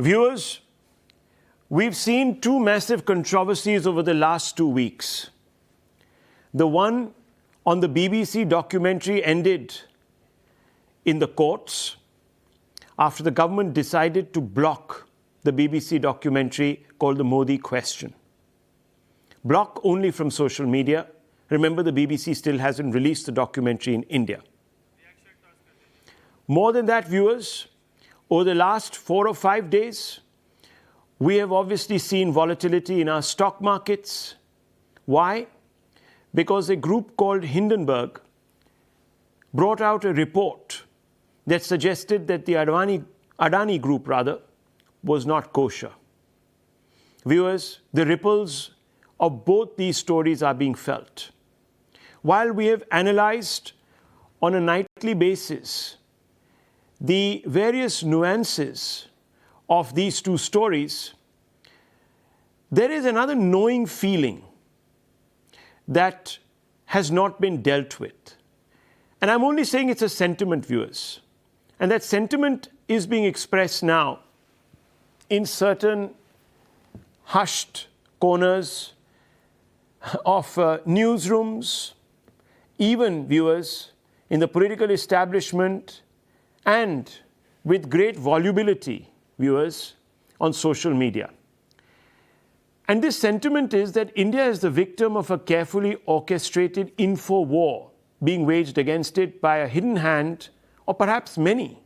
Viewers, we've seen two massive controversies over the last 2 weeks. The one on the BBC documentary ended in the courts after the government decided to block the BBC documentary called The Modi Question. Block only from social media. Remember, the BBC still hasn't released the documentary in India. More than that, viewers, over the last 4 or 5 days, we have obviously seen volatility in our stock markets. Why? Because a group called Hindenburg brought out a report that suggested that the Adani Group was not kosher. Viewers, the ripples of both these stories are being felt. While we have analyzed on a nightly basis the various nuances of these two stories, there is another gnawing feeling that has not been dealt with. And I'm only saying it's a sentiment, viewers. And that sentiment is being expressed now in certain hushed corners of newsrooms, even, viewers, in the political establishment, and with great volubility, viewers, on social media. And this sentiment is that India is the victim of a carefully orchestrated info war being waged against it by a hidden hand, or perhaps many,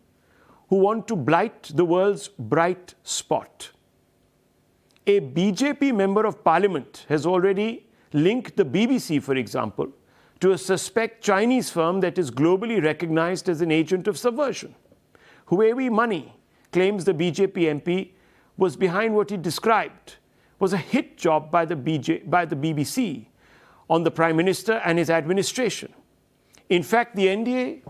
who want to blight the world's bright spot. A BJP member of parliament has already linked the BBC, for example, to a suspect Chinese firm that is globally recognized as an agent of subversion. Huawei Money claims the BJP MP was behind what he described was a hit job by the BBC on the Prime Minister and his administration. In fact, the NDA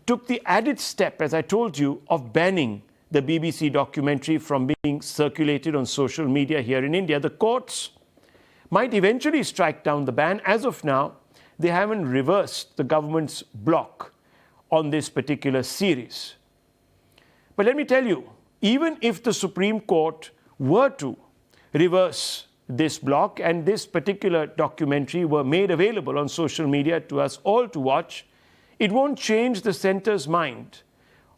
took the added step, as I told you, of banning the BBC documentary from being circulated on social media here in India. The courts might eventually strike down the ban. As of now, they haven't reversed the government's block on this particular series. But let me tell you, even if the Supreme Court were to reverse this block and this particular documentary were made available on social media to us all to watch, it won't change the centre's mind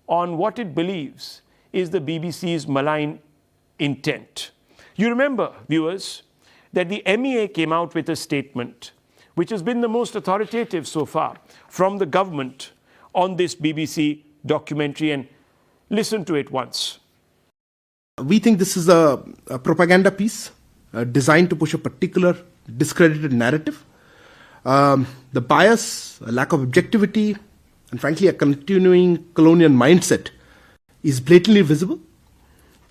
on what it believes is the BBC's malign intent. You remember, viewers, that the MEA came out with a statement which has been the most authoritative so far from the government on this BBC documentary, and listen to it once. We think this is a propaganda piece designed to push a particular discredited narrative. The bias, a lack of objectivity, and frankly a continuing colonial mindset is blatantly visible.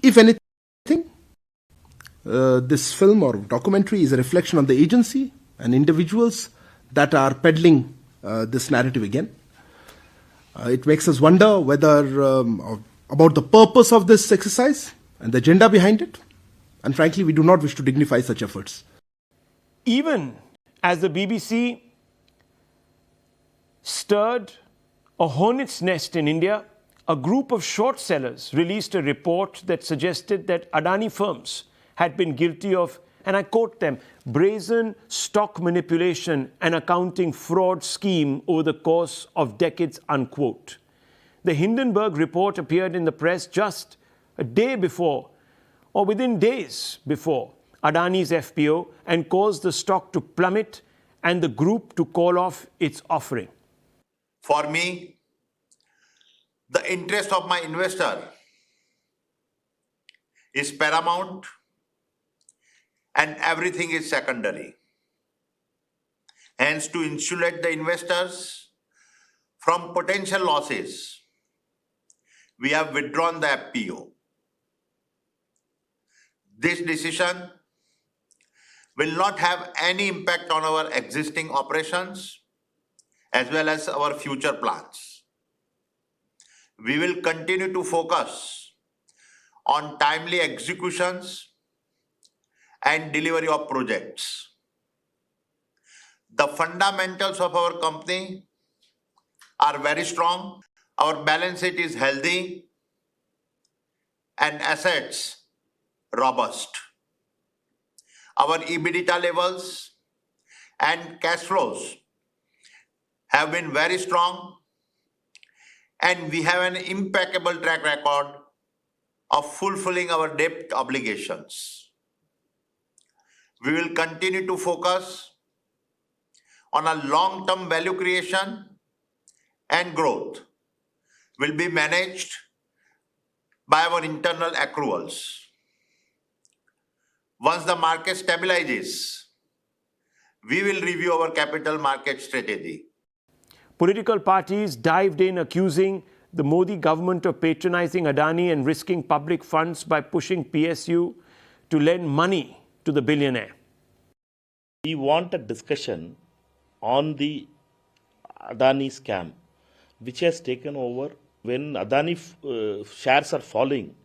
If anything, this film or documentary is a reflection on the agency and individuals that are peddling this narrative again. It makes us wonder whether about the purpose of this exercise and the agenda behind it. And frankly, we do not wish to dignify such efforts. Even as the BBC stirred a hornet's nest in India, a group of short sellers released a report that suggested that Adani firms had been guilty of, and I quote them, brazen stock manipulation and accounting fraud scheme over the course of decades, unquote. The Hindenburg report appeared in the press just a day before, or within days before, Adani's FPO, and caused the stock to plummet and the group to call off its offering. For me, the interest of my investor is paramount and everything is secondary. Hence, to insulate the investors from potential losses, we have withdrawn the FPO. This decision will not have any impact on our existing operations as well as our future plans. We will continue to focus on timely executions and delivery of projects. The fundamentals of our company are very strong. Our balance sheet is healthy and assets robust. Our EBITDA levels and cash flows have been very strong, and we have an impeccable track record of fulfilling our debt obligations. We will continue to focus on a long-term value creation, and growth will be managed by our internal accruals. Once the market stabilizes, we will review our capital market strategy. Political parties dived in accusing the Modi government of patronizing Adani and risking public funds by pushing PSU to lend money to the billionaire. We want a discussion on the Adani scam, which has taken over when Adani shares are falling.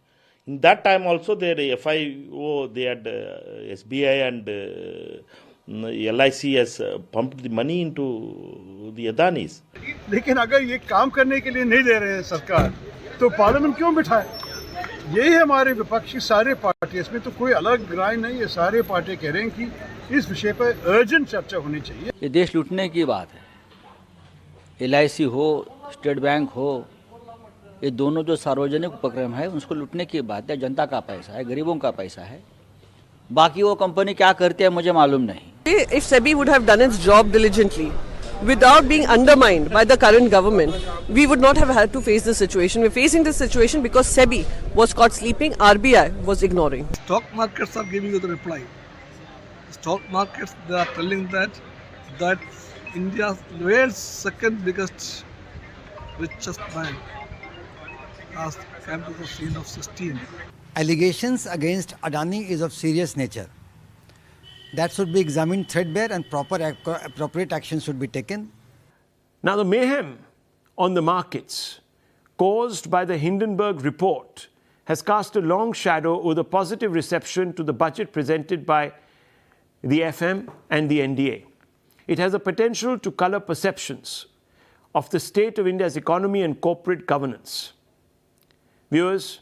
In that time also, their FIO, they had SBI and LIC has pumped the money into the Adanis. लेकिन अगर ये काम करने के लिए नहीं दे रहे हैं सरकार, तो पार्लियामेंट क्यों बिठाए? यही हमारे विपक्षी सारे पार्टी, इसमें तो कोई अलग राय नहीं है, सारे पार्टी कह रहे हैं कि इस विषय पर अर्जेंट चर्चा होनी चाहिए. ये देश लूटने की बात है. LIC हो, स्टेट बैंक हो, ये दोनों जो सार्वजनिक उपक्रम है उसको लूटने की बात है. जनता का पैसा है, गरीबों का पैसा है. बाकी वो कंपनी क्या करती है मुझे मालूम नहीं. If SEBI would have done its job diligently, without being undermined by the current government, we would not have had to face this situation. We're facing this situation because SEBI was caught sleeping, RBI was ignoring. Stock markets are giving you the reply. Stock markets, they are telling that India's world's second biggest, richest bank has come to the scene of 16. Allegations against Adani is of serious nature. That should be examined threadbare and appropriate action should be taken. Now, the mayhem on the markets caused by the Hindenburg report has cast a long shadow over the positive reception to the budget presented by the FM and the NDA. It has a potential to color perceptions of the state of India's economy and corporate governance. Viewers,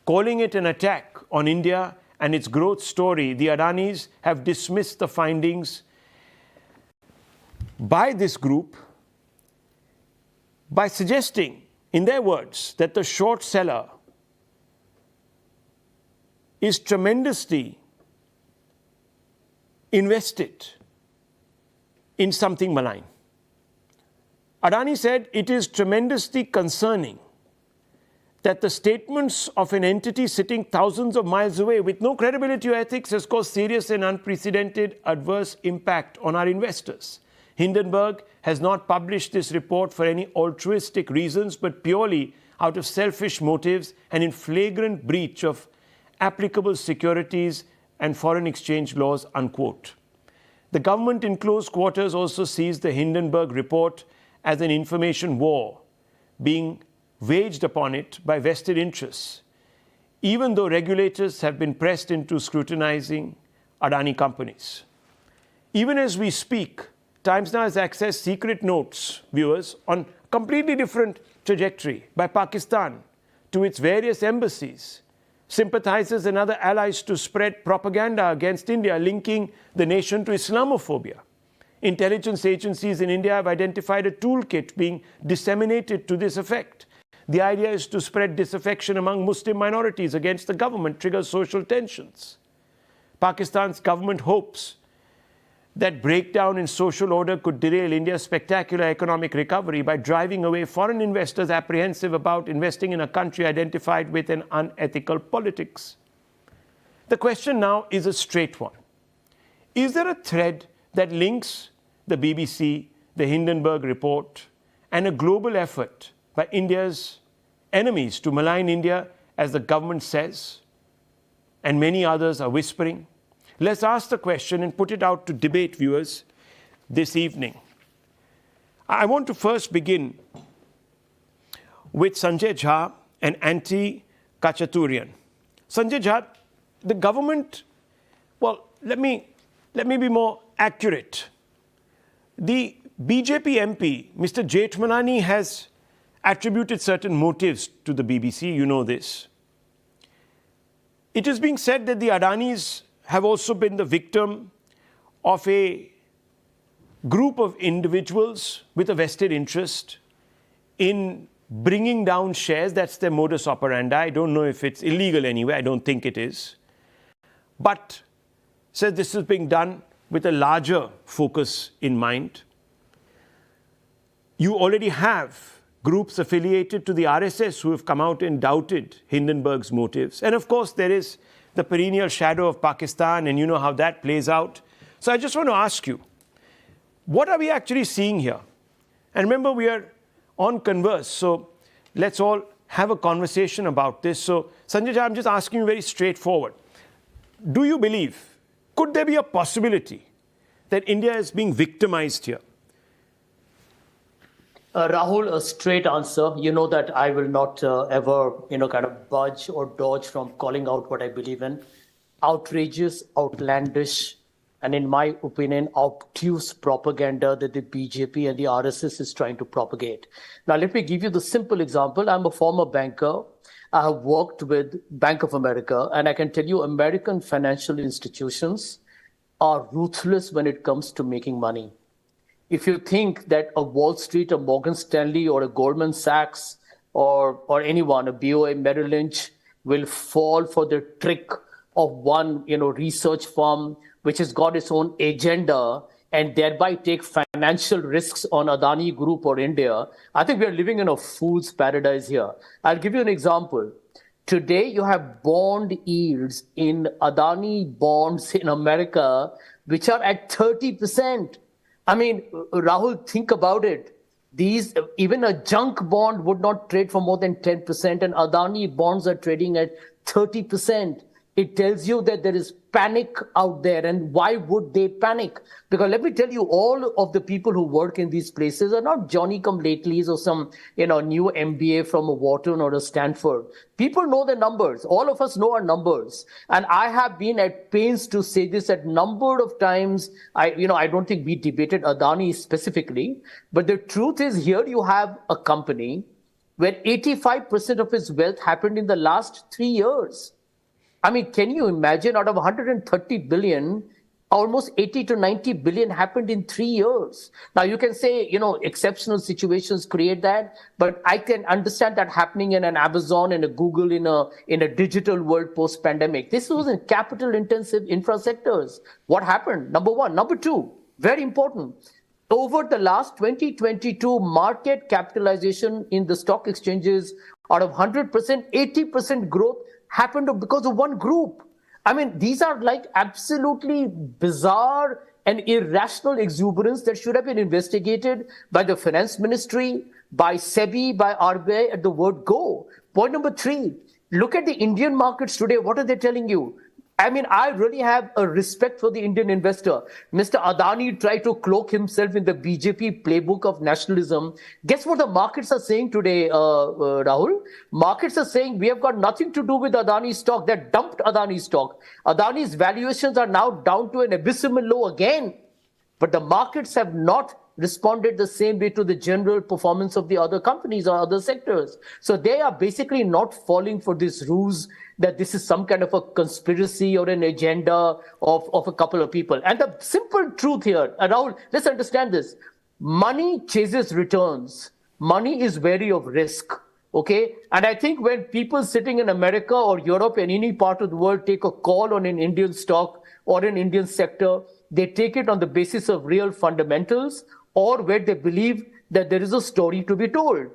calling it an attack on India and its growth story, the Adanis have dismissed the findings by this group by suggesting, in their words, that the short seller is tremendously invested in something malign. Adani said it is tremendously concerning that the statements of an entity sitting thousands of miles away with no credibility or ethics has caused serious and unprecedented adverse impact on our investors. Hindenburg has not published this report for any altruistic reasons, but purely out of selfish motives and in flagrant breach of applicable securities and foreign exchange laws, unquote. The government in close quarters also sees the Hindenburg report as an information war being waged upon it by vested interests, even though regulators have been pressed into scrutinizing Adani companies. Even as we speak, Times Now has accessed secret notes, viewers, on completely different trajectory by Pakistan to its various embassies, sympathizers and other allies to spread propaganda against India, linking the nation to Islamophobia. Intelligence agencies in India have identified a toolkit being disseminated to this effect. The idea is to spread disaffection among Muslim minorities against the government, trigger social tensions. Pakistan's government hopes that breakdown in social order could derail India's spectacular economic recovery by driving away foreign investors apprehensive about investing in a country identified with an unethical politics. The question now is a straight one. Is there a thread that links the BBC, the Hindenburg report, and a global effort by India's enemies to malign India, as the government says, and many others are whispering? Let's ask the question and put it out to debate, viewers, this evening. I want to first begin with Sanjay Jha and Aarti Tikoo. Sanjay Jha, the government, well, let me be more accurate. The BJP MP, Mr. Jethmalani, has attributed certain motives to the BBC, you know this. It is being said that the Adanis have also been the victim of a group of individuals with a vested interest in bringing down shares. That's their modus operandi. I don't know if it's illegal anyway. I don't think it is. But says this is being done with a larger focus in mind. You already have groups affiliated to the RSS who have come out and doubted Hindenburg's motives. And of course, there is the perennial shadow of Pakistan, and you know how that plays out. So I just want to ask you, what are we actually seeing here? And remember, we are on Converse, so let's all have a conversation about this. So, Sanjay, I'm just asking you very straightforward. Do you believe, could there be a possibility that India is being victimized here? Rahul, a straight answer. You know that I will not ever, kind of budge or dodge from calling out what I believe in. Outrageous, outlandish, and in my opinion, obtuse propaganda that the BJP and the RSS is trying to propagate. Now, let me give you the simple example. I'm a former banker. I have worked with Bank of America, and I can tell you American financial institutions are ruthless when it comes to making money. If you think that a Wall Street, a Morgan Stanley, or a Goldman Sachs, or anyone, a BOA, Merrill Lynch, will fall for the trick of one, research firm which has got its own agenda and thereby take financial risks on Adani Group or India, I think we are living in a fool's paradise here. I'll give you an example. Today, you have bond yields in Adani bonds in America, which are at 30%. I mean, Rahul, think about it. Even a junk bond would not trade for more than 10%, and Adani bonds are trading at 30%. It tells you that there is panic out there. And why would they panic? Because let me tell you, all of the people who work in these places are not Johnny-come-latelys or some, new MBA from a Wharton or a Stanford. People know their numbers. All of us know our numbers. And I have been at pains to say this at number of times. I don't think we debated Adani specifically. But the truth is, here you have a company where 85% of its wealth happened in the last 3 years. I mean, can you imagine, out of 130 billion, almost 80 to 90 billion happened in 3 years. Now, you can say, exceptional situations create that, but I can understand that happening in an Amazon, in a Google, in a digital world post-pandemic. This was in capital-intensive infra sectors. What happened? Number one. Number two, very important. Over the last 2022, market capitalization in the stock exchanges, out of 100%, 80% growth happened because of one group. I mean, these are like absolutely bizarre and irrational exuberance that should have been investigated by the finance ministry, by SEBI, by RBI at the word go. Point number three, look at the Indian markets today. What are they telling you? I mean, I really have a respect for the Indian investor. Mr. Adani tried to cloak himself in the BJP playbook of nationalism. Guess what the markets are saying today, Rahul? Markets are saying we have got nothing to do with Adani stock. They dumped Adani stock. Adani's valuations are now down to an abysmal low again. But the markets have not responded the same way to the general performance of the other companies or other sectors. So they are basically not falling for this ruse that this is some kind of a conspiracy or an agenda of a couple of people. And the simple truth here, Rahul, let's understand this. Money chases returns. Money is wary of risk. Okay? And I think when people sitting in America or Europe and any part of the world take a call on an Indian stock or an Indian sector, they take it on the basis of real fundamentals or where they believe that there is a story to be told.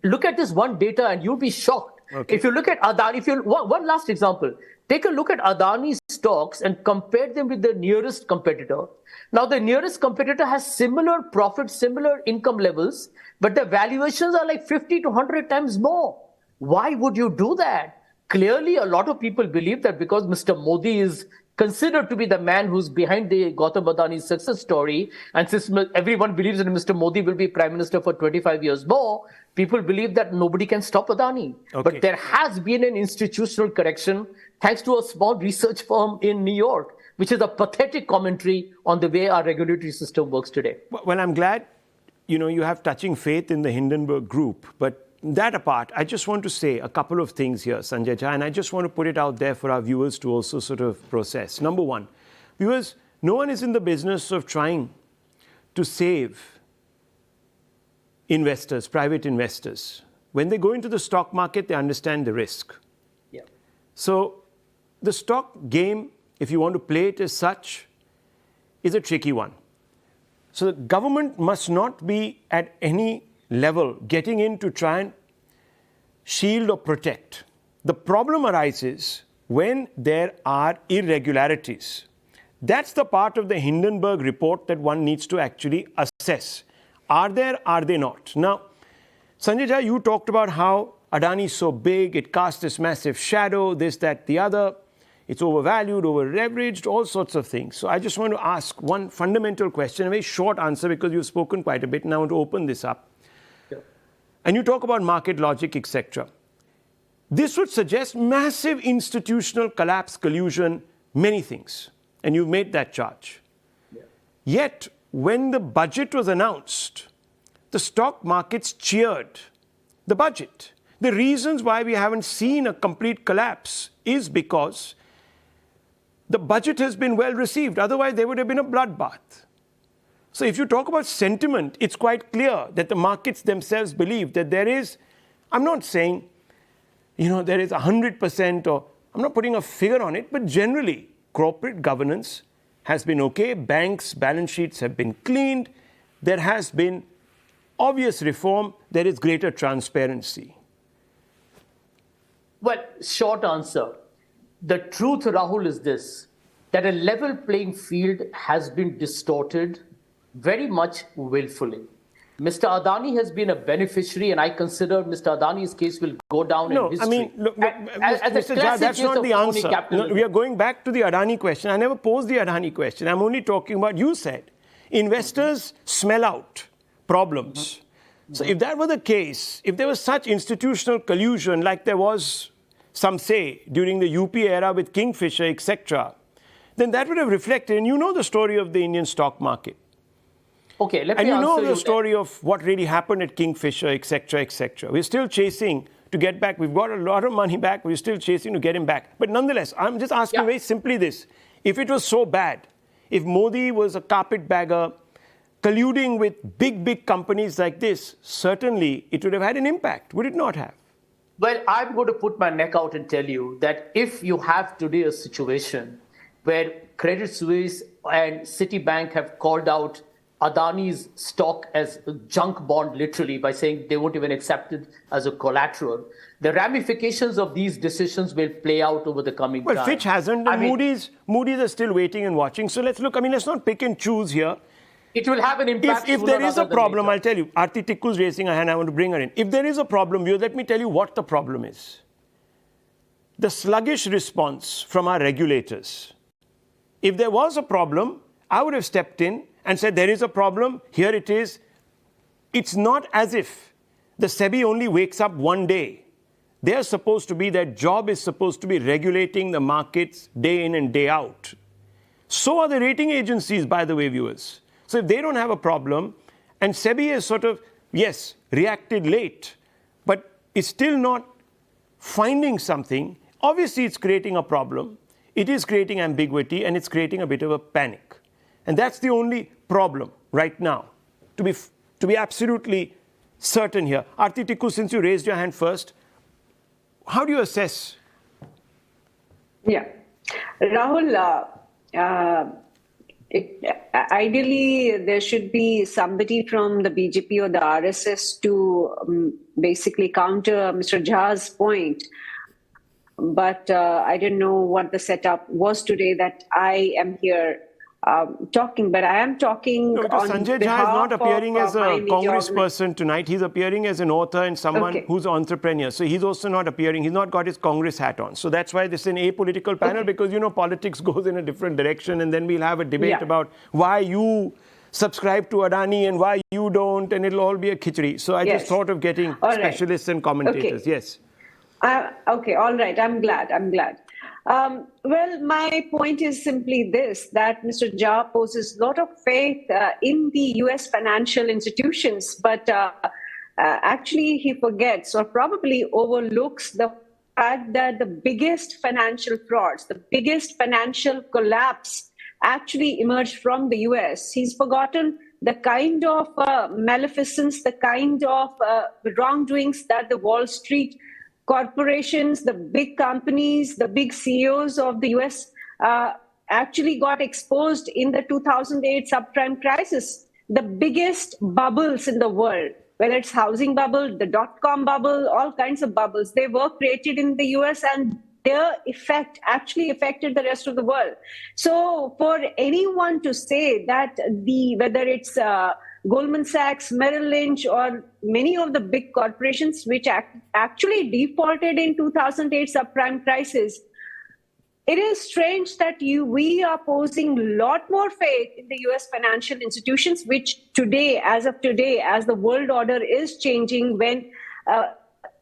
Look at this one data and you'll be shocked. Okay. If you look at Adani, one last example, take a look at Adani's stocks and compare them with the nearest competitor. Now, the nearest competitor has similar profits, similar income levels, but the valuations are like 50 to 100 times more. Why would you do that? Clearly, a lot of people believe that because Mr. Modi is considered to be the man who's behind the Gautam Adani success story, and since everyone believes that Mr. Modi will be Prime Minister for 25 years more, people believe that nobody can stop Adani. Okay. But there has been an institutional correction thanks to a small research firm in New York, which is a pathetic commentary on the way our regulatory system works today. Well, I'm glad, you have touching faith in the Hindenburg Group, but that apart, I just want to say a couple of things here, Sanjay Jha, and I just want to put it out there for our viewers to also sort of process. Number one, viewers, no one is in the business of trying to save investors, private investors. When they go into the stock market, they understand the risk. Yeah. So the stock game, if you want to play it as such, is a tricky one. So the government must not be at any level getting in to try and shield or protect. The problem arises when there are irregularities. That's the part of the Hindenburg report that one needs to actually assess. Are there, are they not? Now, Sanjay Jha, you talked about how Adani is so big, it casts this massive shadow, this, that, the other. It's overvalued, over-leveraged, all sorts of things. So I just want to ask one fundamental question, a very short answer because you've spoken quite a bit, and I want to open this up. Yeah. And you talk about market logic, etc. This would suggest massive institutional collapse, collusion, many things. And you've made that charge. Yeah. Yet, when the budget was announced, the stock markets cheered the budget. The reasons why we haven't seen a complete collapse is because the budget has been well received. Otherwise, there would have been a bloodbath. So if you talk about sentiment, it's quite clear that the markets themselves believe that there is, I'm not saying, there is 100% or, I'm not putting a figure on it, but generally, corporate governance has been okay. Banks' balance sheets have been cleaned. There has been obvious reform. There is greater transparency. Well, short answer. The truth, Rahul, is this, that a level playing field has been distorted very much willfully. Mr. Adani has been a beneficiary, and I consider Mr. Adani's case will go down in history. I mean, look, Mr. Jha, that's not the answer. No, we are going back to the Adani question. I never posed the Adani question. I'm only talking about, you said, investors smell out problems. So if that were the case, if there was such institutional collusion like there was, some say, during the UP era with Kingfisher, etc., then that would have reflected, and you know the story of the Indian stock market. Okay, let me answer you. And you know the you story of what really happened at Kingfisher, etc., etc. We're still chasing to get back. We've got a lot of money back. We're still chasing to get him back. But nonetheless, I'm just asking very simply this. If it was so bad, if Modi was a carpetbagger colluding with big companies like this, certainly it would have had an impact, would it not have? Well, I'm going to put my neck out and tell you that if you have today a situation where Credit Suisse and Citibank have called out Adani's stock as a junk bond, literally, by saying they won't even accept it as a collateral, the ramifications of these decisions will play out over the coming time. Well, Fitch hasn't, and Moody's are still waiting and watching. So let's not pick and choose here. It will have an impact. If there is a problem, I'll tell you. Aarti Tikoo is raising her hand. I want to bring her in. If there is a problem, let me tell you what the problem is. The sluggish response from our regulators. If there was a problem, I would have stepped in and said, there is a problem, here it is. It's not as if the SEBI only wakes up one day. Their job is supposed to be regulating the markets day in and day out. So are the rating agencies, by the way, viewers. So if they don't have a problem, and SEBI has reacted late, but is still not finding something, obviously it's creating a problem. It is creating ambiguity, and it's creating a bit of a panic. And that's the only problem right now, to be absolutely certain here. Aarti Tikoo, since you raised your hand first, how do you assess? Yeah. Rahul, ideally, there should be somebody from the BJP or the RSS to basically counter Mr. Jha's point. But I don't know what the setup was today that I am here talking. But I am talking on Sanjay Jha is not appearing as a Congress person tonight. He's appearing as an author and someone who's an entrepreneur. So he's also not appearing. He's not got his Congress hat on. So that's why this is an apolitical panel, because, politics goes in a different direction. And then we'll have a debate about why you subscribe to Adani and why you don't. And it'll all be a khichdi. So I just thought of getting specialists and commentators. Yes. Okay, all right. I'm glad. Well, my point is simply this, that Mr. Jha poses a lot of faith in the US financial institutions, but actually he forgets or probably overlooks the fact that the biggest financial frauds, the biggest financial collapse actually emerged from the US. He's forgotten the kind of maleficence, the kind of wrongdoings that the Wall Street corporations, the big companies, the big CEOs of the US actually got exposed in the 2008 subprime crisis. The biggest bubbles in the world, whether it's housing bubble, the dot-com bubble, all kinds of bubbles, they were created in the US and their effect actually affected the rest of the world. So for anyone to say that whether it's Goldman Sachs, Merrill Lynch, or many of the big corporations which actually defaulted in 2008 subprime crisis, it is strange that we are posing a lot more faith in the US financial institutions, which today, as the world order is changing, when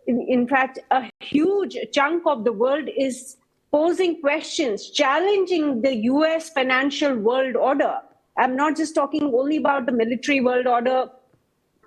in fact a huge chunk of the world is posing questions, challenging the US financial world order. I'm not just talking only about the military world order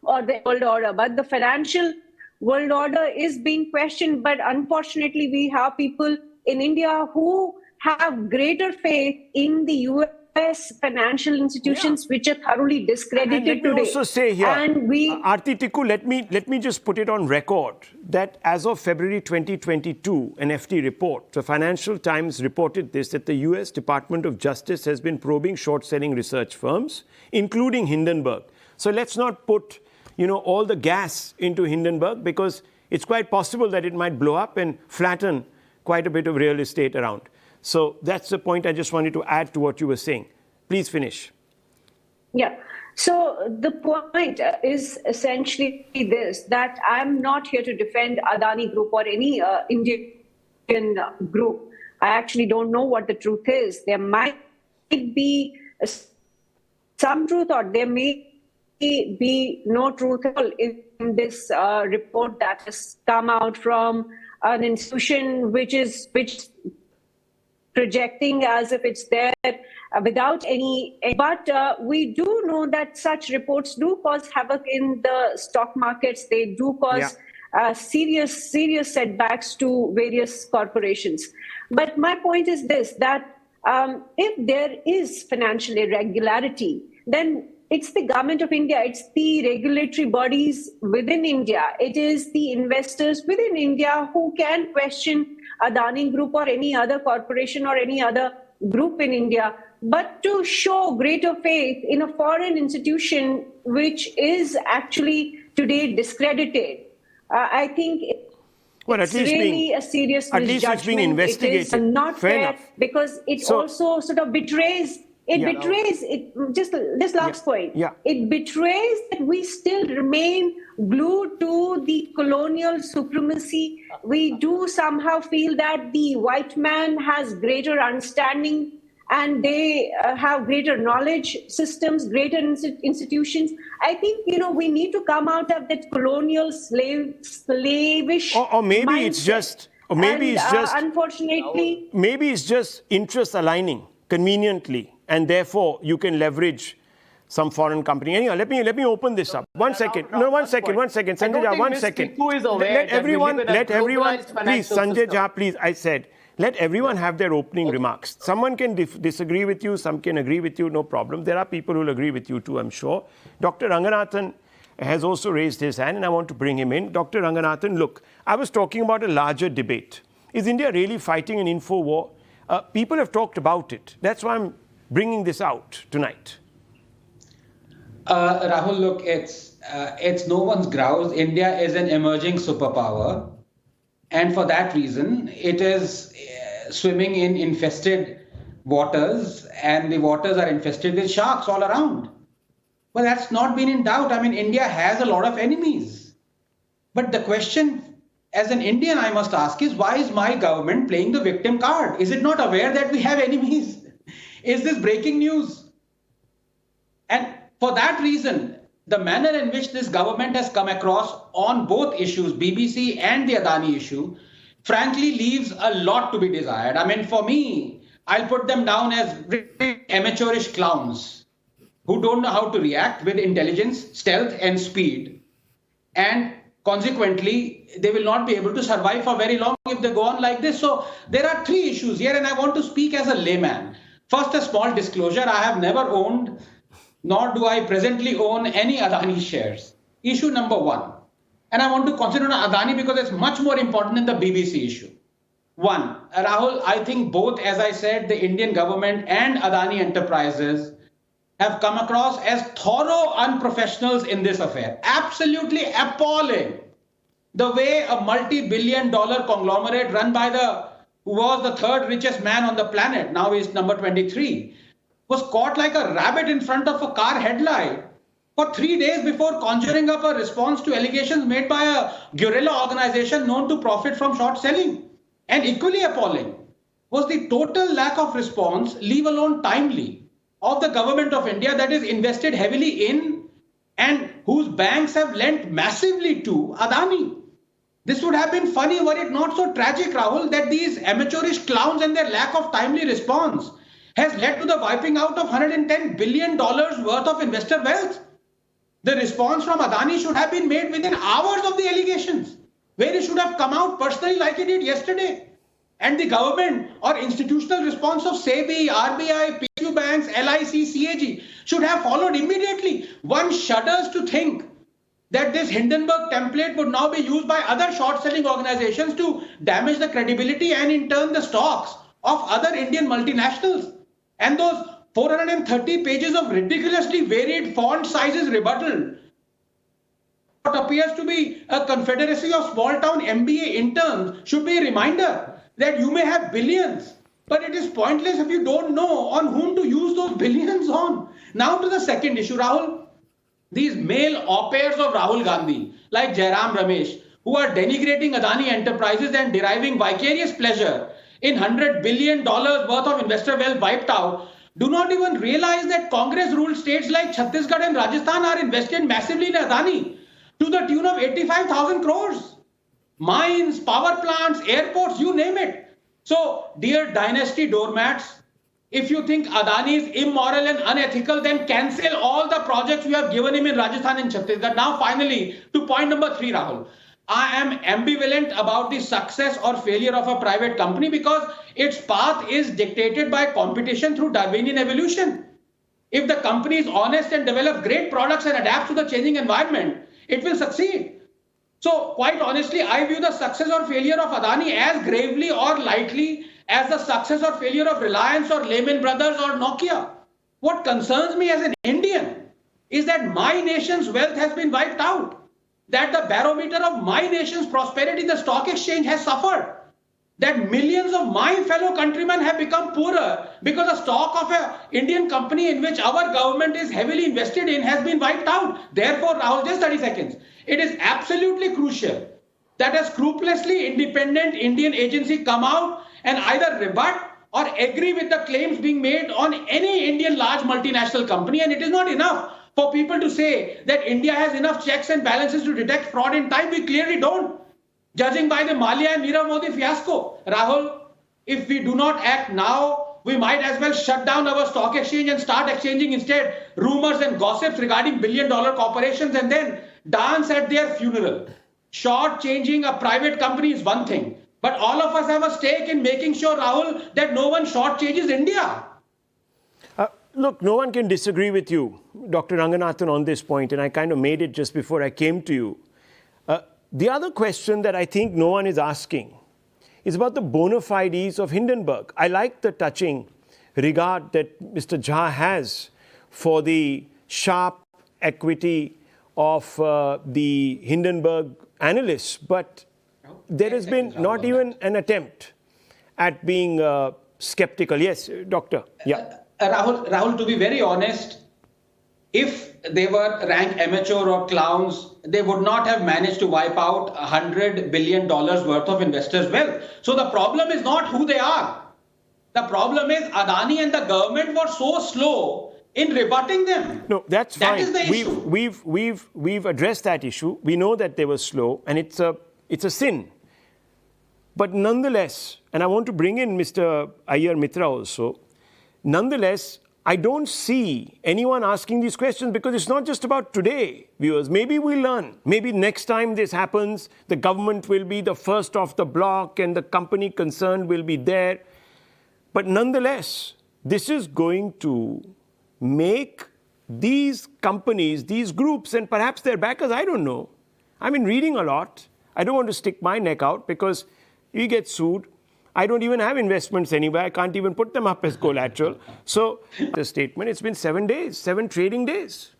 or the world order, but the financial world order is being questioned. But unfortunately, we have people in India who have greater faith in the US financial institutions, which are thoroughly discredited today. And let me also say here, Aarti Tikoo, let me just put it on record that as of February 2022, an FT report, the Financial Times reported this, that the US Department of Justice has been probing short-selling research firms, including Hindenburg. So let's not put, all the gas into Hindenburg, because it's quite possible that it might blow up and flatten quite a bit of real estate around. So that's the point I just wanted to add to what you were saying. Please finish. Yeah. So the point is essentially this, that I'm not here to defend Adani Group or any Indian group. I actually don't know what the truth is. There might be some truth, or there may be no truth at all in this report that has come out from an institution which projecting as if it's there without any. But we do know that such reports do cause havoc in the stock markets. They do cause serious setbacks to various corporations. But my point is this, that if there is financial irregularity, then it's the government of India, it's the regulatory bodies within India, it is the investors within India who can question Adani Group or any other corporation or any other group in India. But to show greater faith in a foreign institution which is actually today discredited, I think it's really a serious misjudgment. At least it's being investigated. It is not fair because it also sort of betrays. It betrays it. Just this last point. Yeah. It betrays that we still remain glued to the colonial supremacy. We do somehow feel that the white man has greater understanding and they have greater knowledge systems, greater institutions. I think, we need to come out of that colonial slavish or maybe mindset. it's just, or maybe it's just, unfortunately, maybe it's just interest aligning conveniently, and therefore you can leverage some foreign company. Anyhow, let me open this up. One second. One second. Sanjay Jha, 1 second. Let everyone, please, Sanjay Jha, please, I said, let everyone have their opening remarks. Someone can disagree with you, some can agree with you, no problem. There are people who will agree with you too, I'm sure. Dr. Ranganathan has also raised his hand, and I want to bring him in. Dr. Ranganathan, look, I was talking about a larger debate. Is India really fighting an info war? People have talked about it. That's why I'm bringing this out tonight. Rahul, look, it's no one's grouse. India is an emerging superpower. And for that reason, it is swimming in infested waters, and the waters are infested with sharks all around. Well, that's not been in doubt. I mean, India has a lot of enemies. But the question, as an Indian, I must ask is, why is my government playing the victim card? Is it not aware that we have enemies? Is this breaking news? And for that reason, the manner in which this government has come across on both issues, BBC and the Adani issue, frankly leaves a lot to be desired. I mean, for me, I'll put them down as amateurish clowns who don't know how to react with intelligence, stealth, and speed. and consequently, they will not be able to survive for very long if they go on like this. So there are three issues here, and I want to speak as a layman. First, a small disclosure. I have never owned, nor do I presently own any Adani shares. Issue number one. And I want to concentrate on Adani because it's much more important than the BBC issue. One, Rahul, I think both, as I said, the Indian government and Adani Enterprises have come across as thorough unprofessionals in this affair. Absolutely appalling. The way a multi-billion-dollar conglomerate run by who was the third richest man on the planet, now is number 23, was caught like a rabbit in front of a car headlight for 3 days before conjuring up a response to allegations made by a guerrilla organization known to profit from short selling. And equally appalling was the total lack of response, leave alone timely, of the government of India that is invested heavily in and whose banks have lent massively to Adani. This would have been funny were it not so tragic, Rahul, that these amateurish clowns and their lack of timely response has led to the wiping out of $110 billion worth of investor wealth. The response from Adani should have been made within hours of the allegations, where it should have come out personally like it did yesterday. And the government or institutional response of SEBI, RBI, PSU banks, LIC, CAG should have followed immediately. One shudders to think that this Hindenburg template would now be used by other short-selling organizations to damage the credibility and in turn the stocks of other Indian multinationals. And those 430 pages of ridiculously varied font sizes rebuttal, what appears to be a confederacy of small-town MBA interns, should be a reminder that you may have billions, but it is pointless if you don't know on whom to use those billions on. Now to the second issue, Rahul. These male au-pairs of Rahul Gandhi, like Jairam Ramesh, who are denigrating Adani Enterprises and deriving vicarious pleasure in $100 billion worth of investor wealth wiped out, do not even realize that Congress-ruled states like Chhattisgarh and Rajasthan are invested massively in Adani to the tune of 85,000 crores. Mines, power plants, airports, you name it. So, dear dynasty doormats, if you think Adani is immoral and unethical, then cancel all the projects you have given him in Rajasthan and Chhattisgarh. Now, finally, to point number 3, Rahul. I am ambivalent about the success or failure of a private company because its path is dictated by competition through Darwinian evolution. If the company is honest and develops great products and adapts to the changing environment, it will succeed. So, quite honestly, I view the success or failure of Adani as gravely or lightly as the success or failure of Reliance or Lehman Brothers or Nokia. What concerns me as an Indian is that my nation's wealth has been wiped out, that the barometer of my nation's prosperity, the stock exchange, has suffered, that millions of my fellow countrymen have become poorer because the stock of an Indian company in which our government is heavily invested in has been wiped out. Therefore, Rahul, just 30 seconds. It is absolutely crucial that a scrupulously independent Indian agency come out and either rebut or agree with the claims being made on any Indian large multinational company. And it is not enough for people to say that India has enough checks and balances to detect fraud in time. We clearly don't. Judging by the Malia and Nirav Modi fiasco, Rahul, if we do not act now, we might as well shut down our stock exchange and start exchanging instead rumors and gossips regarding billion-dollar corporations and then dance at their funeral. Short-changing a private company is one thing, but all of us have a stake in making sure, Rahul, that no one short-changes India. Look, no one can disagree with you, Dr. Ranganathan, on this point, and I kind of made it just before I came to you. The other question that I think no one is asking is about the bona fides of Hindenburg. I like the touching regard that Mr. Jha has for the sharp equity of the Hindenburg analysts, but there has been not even an attempt at being skeptical. Yes, Doctor. Yeah. Rahul, to be very honest, if they were ranked amateur or clowns, they would not have managed to wipe out $100 billion worth of investors' wealth. So the problem is not who they are. The problem is Adani and the government were so slow in rebutting them. No, that's fine. That is the issue. We've addressed that issue. We know that they were slow, and it's a sin. But nonetheless, and I want to bring in Mr. Iyer Mitra also, nonetheless, I don't see anyone asking these questions because it's not just about today, viewers. Maybe we learn. Maybe next time this happens, the government will be the first off the block and the company concerned will be there. But nonetheless, this is going to make these companies, these groups, and perhaps their backers, I don't know. I've been reading a lot. I don't want to stick my neck out because you get sued. I don't even have investments anywhere. I can't even put them up as collateral. So the statement, it's been 7 days, 7 trading days.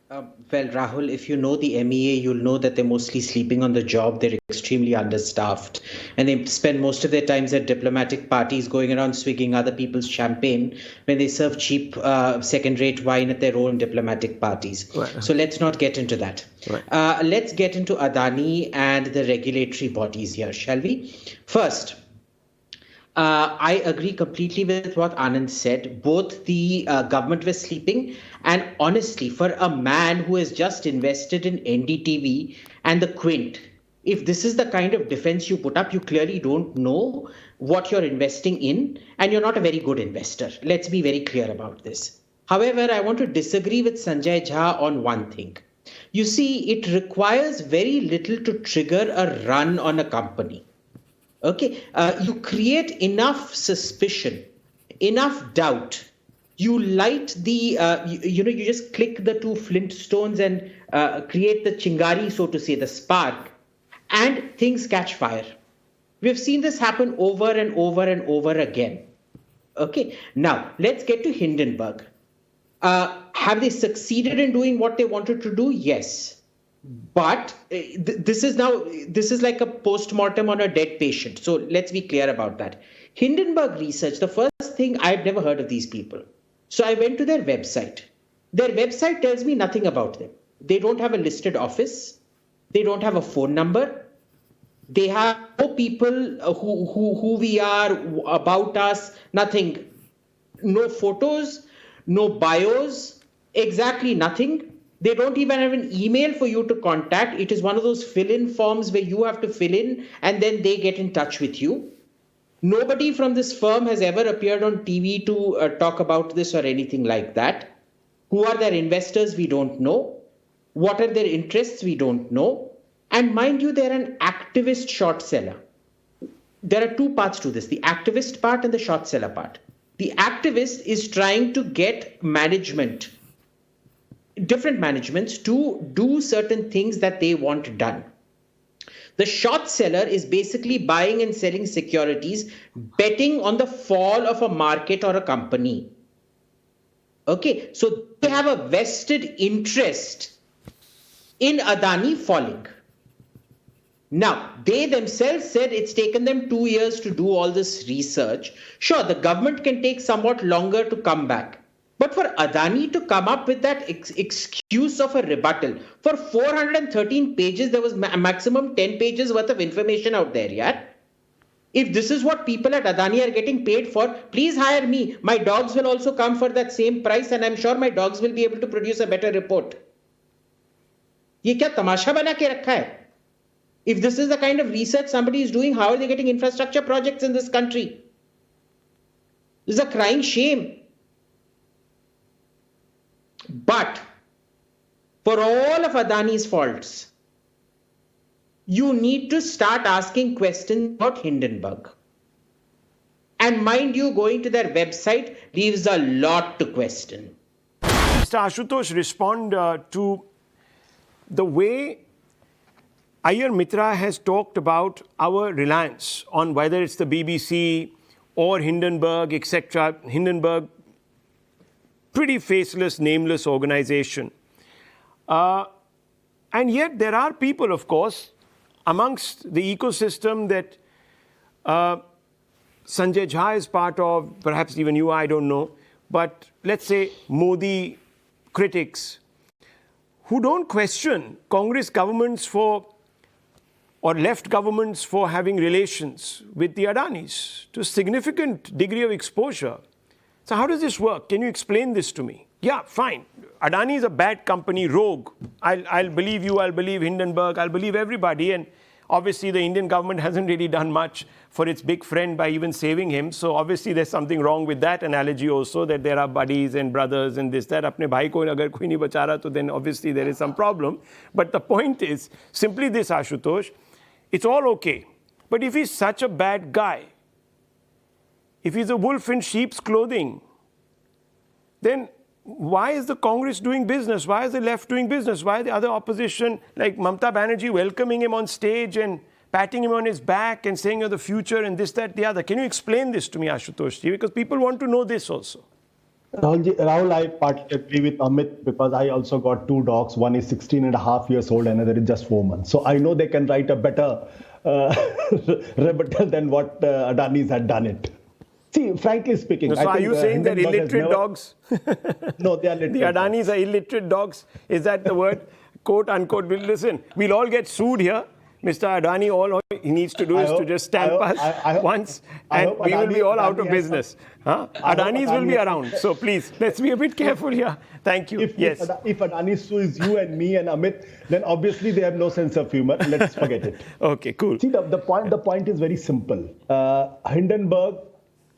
Well, Rahul, if you know the MEA, you'll know that they're mostly sleeping on the job. They're extremely understaffed. And they spend most of their times at diplomatic parties going around swigging other people's champagne when they serve cheap second-rate wine at their own diplomatic parties. Right. So let's not get into that. Right. Let's get into Adani and the regulatory bodies here, shall we? First, I agree completely with what Anand said. Both the government was sleeping, and honestly, for a man who has just invested in NDTV and the Quint, if this is the kind of defense you put up, you clearly don't know what you're investing in, and you're not a very good investor. Let's be very clear about this. However, I want to disagree with Sanjay Jha on one thing. You see, it requires very little to trigger a run on a company. Okay, you create enough suspicion, enough doubt. You light the, you just click the 2 flint stones and create the chingari, so to say, the spark, and things catch fire. We've seen this happen over and over and over again. Okay, now let's get to Hindenburg. Have they succeeded in doing what they wanted to do? Yes. But this is like a post-mortem on a dead patient. So let's be clear about that. Hindenburg Research, the first thing, I've never heard of these people. So I went to their website. Their website tells me nothing about them. They don't have a listed office. They don't have a phone number. They have no people who we are, about us, nothing. No photos, no bios, exactly nothing. They don't even have an email for you to contact. It is one of those fill-in forms where you have to fill in and then they get in touch with you. Nobody from this firm has ever appeared on TV to talk about this or anything like that. Who are their investors? We don't know. What are their interests? We don't know. And mind you, they're an activist short seller. There are 2 parts to this, the activist part and the short seller part. The activist is trying to get management, different managements, to do certain things that they want done. The short seller is basically buying and selling securities, betting on the fall of a market or a company. Okay, so they have a vested interest in Adani falling. Now, they themselves said it's taken them 2 years to do all this research. Sure, the government can take somewhat longer to come back. But for Adani to come up with that excuse of a rebuttal, for 413 pages, there was maximum 10 pages worth of information out there, yeah? If this is what people at Adani are getting paid for, please hire me. My dogs will also come for that same price, and I'm sure my dogs will be able to produce a better report. Ye kya tamasha bana ke rakha hai? If this is the kind of research somebody is doing, how are they getting infrastructure projects in this country? This is a crying shame. But for all of Adani's faults, you need to start asking questions about Hindenburg. And mind you, going to their website leaves a lot to question. Mr. Ashutosh, respond to the way Iyer Mitra has talked about our reliance on whether it's the BBC or Hindenburg, etc. Hindenburg, pretty faceless, nameless organization. And yet there are people, of course, amongst the ecosystem that Sanjay Jha is part of, perhaps even you, I don't know, but let's say Modi critics who don't question Congress governments for, or left governments for having relations with the Adanis to a significant degree of exposure. So how does this work? Can you explain this to me? Yeah, fine. Adani is a bad company, rogue. I'll believe you, I'll believe Hindenburg, I'll believe everybody. And Obviously, the Indian government hasn't really done much for its big friend by even saving him. So obviously, there's something wrong with that analogy also, that there are buddies and brothers and this, that. Apne bhai ko agar koi nahi bacha raha, to then obviously there is some problem. But the point is simply this, Ashutosh, it's all okay. But if he's such a bad guy, if he's a wolf in sheep's clothing, then why is the Congress doing business? Why is the left doing business? Why are the other opposition, like Mamata Banerjee, welcoming him on stage and patting him on his back and saying, "You're the future," and this, that, the other? Can you explain this to me, Ashutosh ji? Because people want to know this also. Rahul, I partly agree with Amit, because I also got two dogs. One is 16.5 years old, and another is just 4 months. So I know they can write a better rebuttal than what Adani's had done it. See, frankly speaking, So are you saying they're illiterate dogs? No, they are literate. The Adanis are illiterate dogs. Is that the word? Quote, unquote. Listen, we'll all get sued here. Mr. Adani, all he needs to do is to just stamp us once, and we will be all out of business. Adanis will be around. So please, let's be a bit careful here. Thank you. If Adani sues you and me and Amit, then obviously they have no sense of humor. Let's forget it. Okay, cool. See, the point is very simple. Hindenburg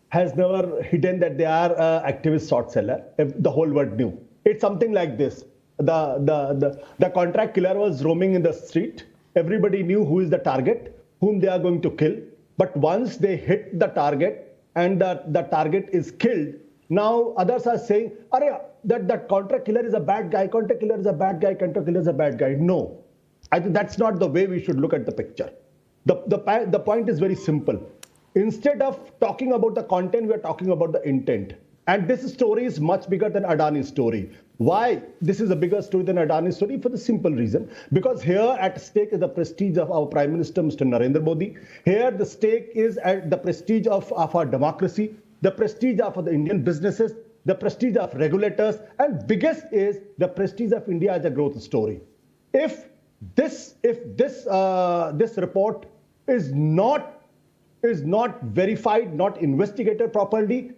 has never hidden that they are activist short seller. The whole world knew. It's something like this. The contract killer was roaming in the street. Everybody knew who is the target, whom they are going to kill. But once they hit the target and the target is killed, now others are saying, that contract killer is a bad guy, contract killer is a bad guy, contract killer is a bad guy. No, I think that's not the way we should look at the picture. The point is very simple. Instead of talking about the content, we are talking about the intent. And this story is much bigger than Adani's story. Why this is a bigger story than Adani's story? For the simple reason, because here at stake is the prestige of our Prime Minister, Mr. Narendra Modi. Here the stake is at the prestige of our democracy, the prestige of the Indian businesses, the prestige of regulators, and biggest is the prestige of India as a growth story. If this report is not verified, not investigated properly,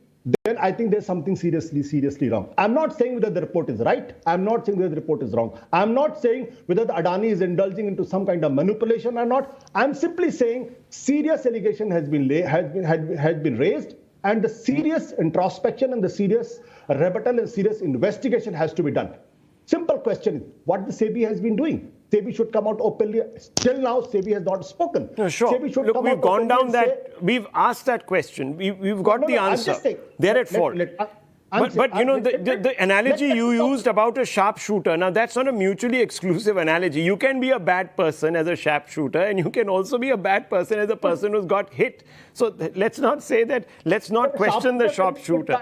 then I think there's something seriously wrong. I'm not saying whether the report is right. I'm not saying whether the report is wrong. I'm not saying whether the Adani is indulging into some kind of manipulation or not. I'm simply saying serious allegation has been raised, and the serious introspection and the serious rebuttal and serious investigation has to be done. Simple question is what the SEBI has been doing. SEBI should come out openly. Till now, SEBI has not spoken. No, sure. SEBI should Look, we've gone down that. We've asked that question. We've got the answer. They're at fault. But you know, the analogy you used about a sharpshooter, now that's not a mutually exclusive analogy. You can be a bad person as a sharpshooter, and you can also be a bad person as a person who's got hit. So let's not say that, let's not question the sharpshooter.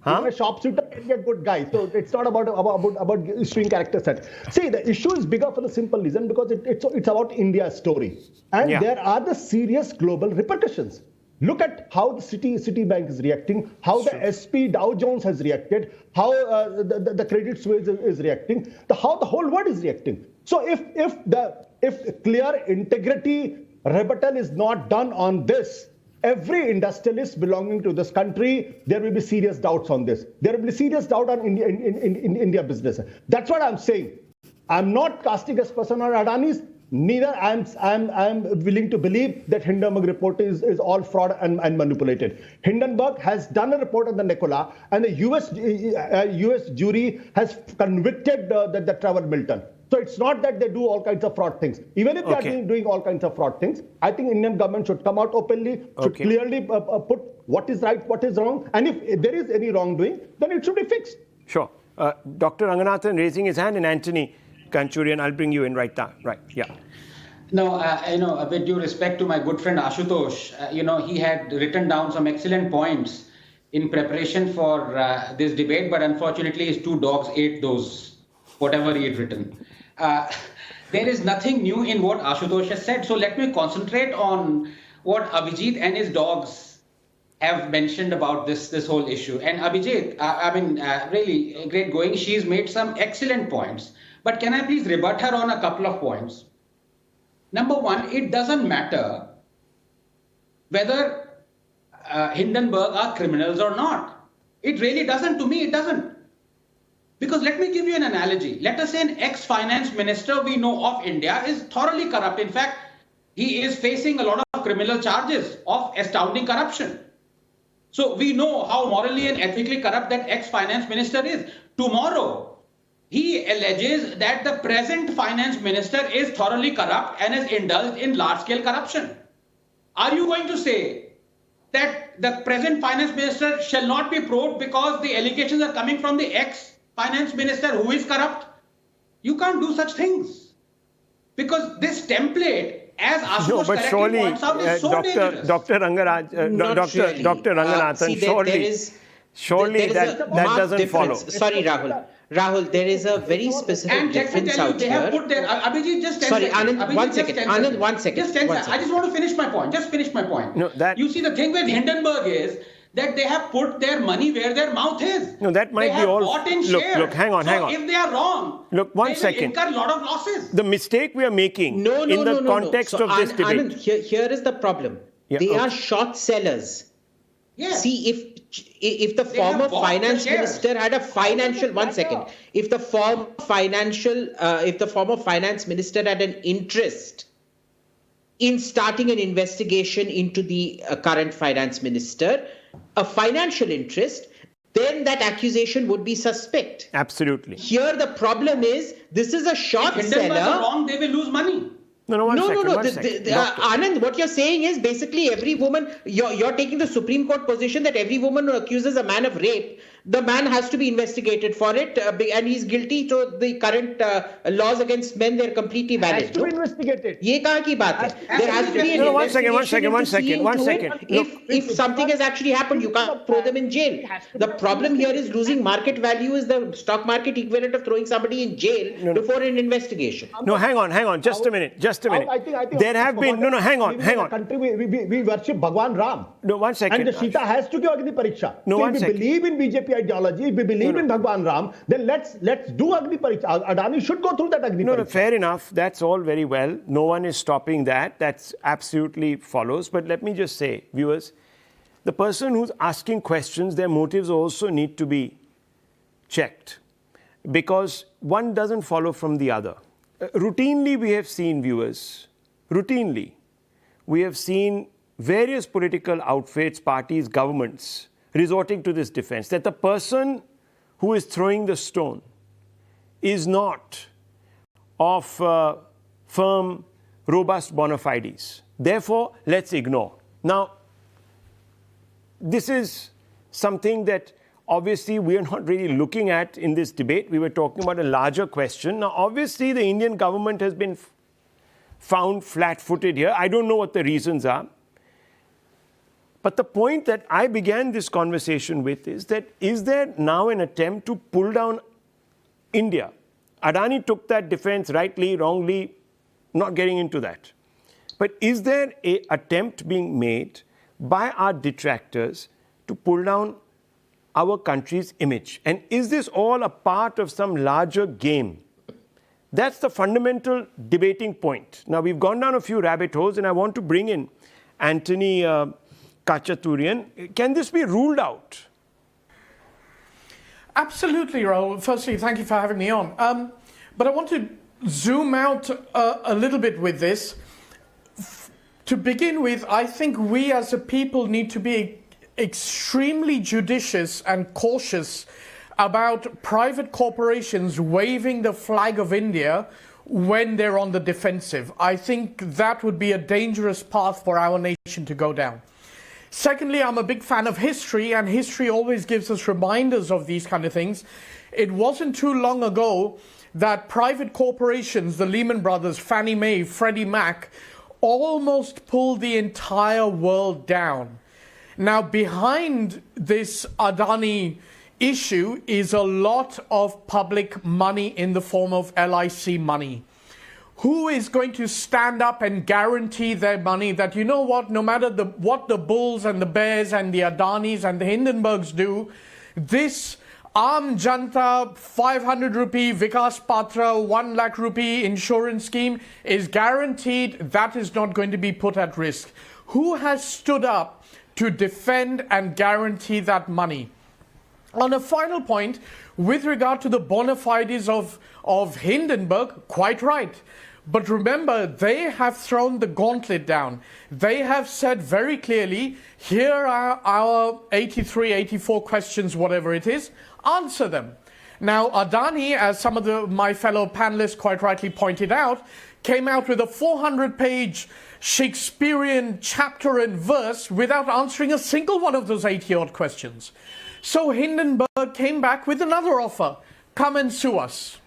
A sharpshooter can be a good guy. So it's not about issuing character set. See, the issue is bigger for the simple reason because it's about India's story. And there are the serious global repercussions. Look at how the Citibank is reacting, how the SP Dow Jones has reacted, how the Credit Suisse is reacting, how the whole world is reacting. So if clear integrity rebuttal is not done on this, every industrialist belonging to this country, there will be serious doubts on this. There will be serious doubt on India business. That's what I'm saying. I'm not casting aspersion on Adani's. Neither I'm willing to believe that Hindenburg report is all fraud and manipulated. Hindenburg has done a report on the Nikola, and the US jury has convicted the Trevor Milton. So it's not that they do all kinds of fraud things. Even if they are doing all kinds of fraud things, I think Indian government should come out openly, should clearly put what is right, what is wrong, and if there is any wrongdoing, then it should be fixed. Sure. Dr. Ranganathan raising his hand, and Anthony Kanchurian, I'll bring you in right now. Right, yeah. No, with due respect to my good friend Ashutosh, he had written down some excellent points in preparation for this debate, but unfortunately his two dogs ate those, whatever he had written. There is nothing new in what Ashutosh has said. So let me concentrate on what Abhijit and his dogs have mentioned about this whole issue. And Abhijit, really great going. She's made some excellent points. But can I please rebut her on a couple of points? Number one, it doesn't matter whether Hindenburg are criminals or not. It really doesn't. To me, it doesn't. Because let me give you an analogy. Let us say an ex-finance minister we know of India is thoroughly corrupt. In fact, he is facing a lot of criminal charges of astounding corruption. So we know how morally and ethically corrupt that ex-finance minister is. Tomorrow, he alleges that the present finance minister is thoroughly corrupt and has indulged in large-scale corruption. Are you going to say that the present finance minister shall not be probed because the allegations are coming from the ex-finance minister who is corrupt? You can't do such things. Because this template, as Ashutosh correctly points out, is so dangerous. Dr. Ranganathan, surely that doesn't follow. Sorry, Rahul. Rahul, there is a very specific difference out they here. Have put their, Abhijit, just 10 Sorry, seconds. Anand, Abhijit, 1 second. Anand, 1 second. Just 10 seconds. I just want to finish my point. Just finish my point. No, you see, the thing with Hindenburg is that they have put their money where their mouth is. No, that might they be all. Bought in shares. Look, hang on. If they are wrong, look, one second. They will incur a lot of losses. The mistake we are making in the context So, of this debate. Anand, here is the problem. They are short sellers. Yes. See, if the former finance minister had a financial if the former finance minister had an interest in starting an investigation into the current finance minister, a financial interest, then that accusation would be suspect. Absolutely. Here the problem is this is a short seller. If are wrong, they will lose money. No. Anand, what you're saying is basically every woman, you're taking the Supreme Court position that every woman who accuses a man of rape, the man has to be investigated for it and he's guilty. So the current laws against men, they're completely valid. Has to be investigated. Ye kahan ki baat hai? There has to be an investigation. One second. If something has actually happened, you can't throw them in jail. The problem here is losing market value is the stock market equivalent of throwing somebody in jail before an investigation. No, hang on. Just a minute. I think there have been hang on. Country we worship Bhagwan Ram. No, 1 second. And the Sita has to give Agni Pariksha. No, so 1 if second. we believe in BJP ideology, if we believe in Bhagwan Ram, then let's do Agni Pariksha. Adani should go through that Agni Pariksha. No, fair enough. That's all very well. No one is stopping that. That's absolutely follows. But let me just say, viewers, the person who's asking questions, their motives also need to be checked because one doesn't follow from the other. Routinely, we have seen various political outfits, parties, governments resorting to this defense that the person who is throwing the stone is not of firm, robust bona fides. Therefore, let's ignore. Now, this is something that obviously we are not really looking at in this debate. We were talking about a larger question. Now, obviously, the Indian government has been found flat-footed here. I don't know what the reasons are. But the point that I began this conversation with is that is there now an attempt to pull down India? Adani took that defense rightly, wrongly, not getting into that. But is there an attempt being made by our detractors to pull down our country's image? And is this all a part of some larger game? That's the fundamental debating point. Now, we've gone down a few rabbit holes, and I want to bring in Anthony Kachaturian. Can this be ruled out? Absolutely, Rahul. Firstly, thank you for having me on. But I want to zoom out a little bit with this. To begin with, I think we as a people need to be extremely judicious and cautious about private corporations waving the flag of India when they're on the defensive. I think that would be a dangerous path for our nation to go down. Secondly, I'm a big fan of history, and history always gives us reminders of these kind of things. It wasn't too long ago that private corporations, the Lehman Brothers, Fannie Mae, Freddie Mac, almost pulled the entire world down. Now, behind this Adani issue is a lot of public money in the form of LIC money. Who is going to stand up and guarantee their money that, you know what, no matter what the Bulls and the Bears and the Adanis and the Hindenburgs do, this Aam Janta 500 rupee Vikas Patra 1 lakh rupee insurance scheme is guaranteed that is not going to be put at risk. Who has stood up to defend and guarantee that money? On a final point, with regard to the bona fides of Hindenburg, quite right. But remember, they have thrown the gauntlet down. They have said very clearly, here are our 83, 84 questions, whatever it is, answer them. Now, Adani, as some of my fellow panelists quite rightly pointed out, came out with a 400-page Shakespearean chapter and verse without answering a single one of those 80-odd questions. So Hindenburg came back with another offer. Come and sue us.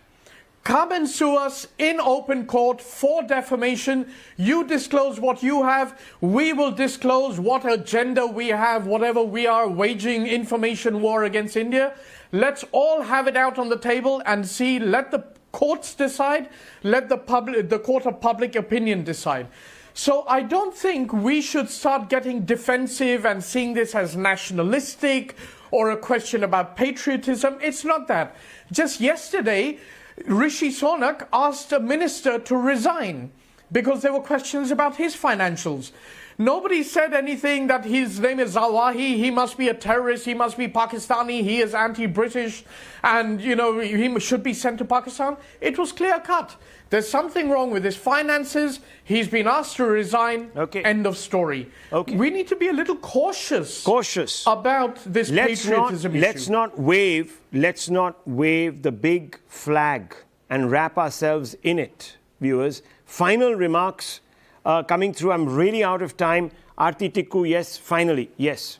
Come and sue us in open court for defamation. You disclose what you have. We will disclose what agenda we have, whatever we are waging information war against India. Let's all have it out on the table and see, let the courts decide, let the court of public opinion decide. So I don't think we should start getting defensive and seeing this as nationalistic or a question about patriotism. It's not that. Just yesterday, Rishi Sunak asked a minister to resign because there were questions about his financials. Nobody said anything that his name is Zawahi, he must be a terrorist, he must be Pakistani, he is anti-British, and, you know, he should be sent to Pakistan. It was clear cut. There's something wrong with his finances. He's been asked to resign. Okay. End of story. Okay. We need to be a little cautious about this patriotism issue. Let's not wave the big flag and wrap ourselves in it, viewers. Final remarks coming through. I'm really out of time. Aarti Tikoo, yes, finally, yes.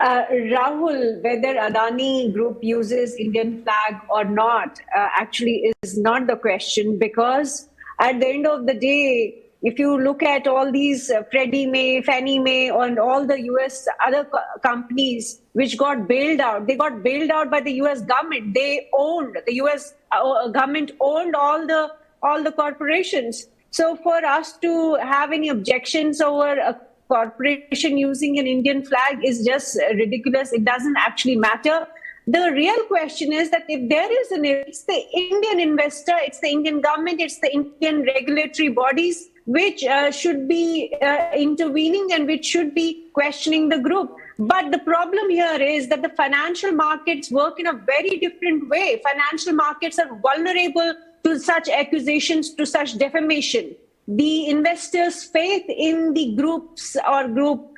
Rahul, whether Adani Group uses Indian flag or not actually is not the question, because at the end of the day, if you look at all these Freddie Mae, Fannie Mae, and all the US other companies which got bailed out, they got bailed out by the US government. They owned, the US government owned all the corporations. So for us to have any objections over a corporation using an Indian flag is just ridiculous. It doesn't actually matter. The real question is that if there is it's the Indian investor, it's the Indian government, it's the Indian regulatory bodies which should be intervening and which should be questioning the group. But the problem here is that the financial markets work in a very different way. Financial markets are vulnerable to such accusations, to such defamation. The investors' faith in the groups or group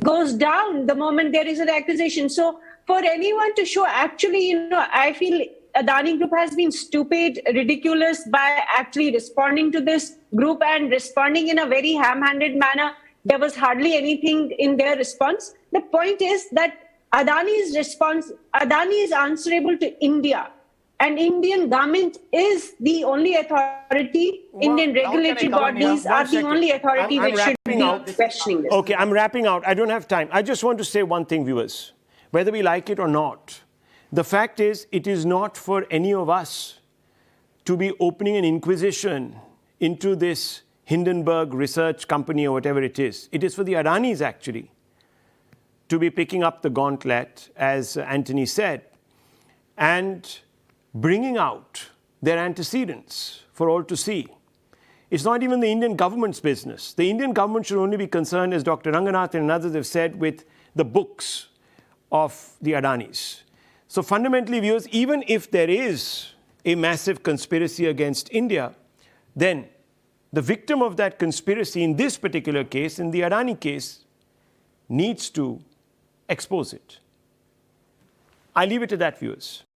goes down the moment there is an accusation. So for anyone to show, actually, I feel Adani Group has been stupid, ridiculous by actually responding to this group and responding in a very ham-handed manner. There was hardly anything in their response. The point is that Adani is answerable to India. And Indian government is the only authority. Indian regulatory bodies are the only authority which should be questioning this. Okay, I'm wrapping out. I don't have time. I just want to say one thing, viewers. Whether we like it or not, the fact is, it is not for any of us to be opening an inquisition into this Hindenburg research company or whatever it is. It is for the Adanis, actually, to be picking up the gauntlet, as Anthony said, and bringing out their antecedents for all to see. It's not even the Indian government's business. The Indian government should only be concerned, as Dr. Ranganathan and others have said, with the books of the Adanis. So fundamentally, viewers, even if there is a massive conspiracy against India, then the victim of that conspiracy in this particular case, in the Adani case, needs to expose it. I leave it to that, viewers.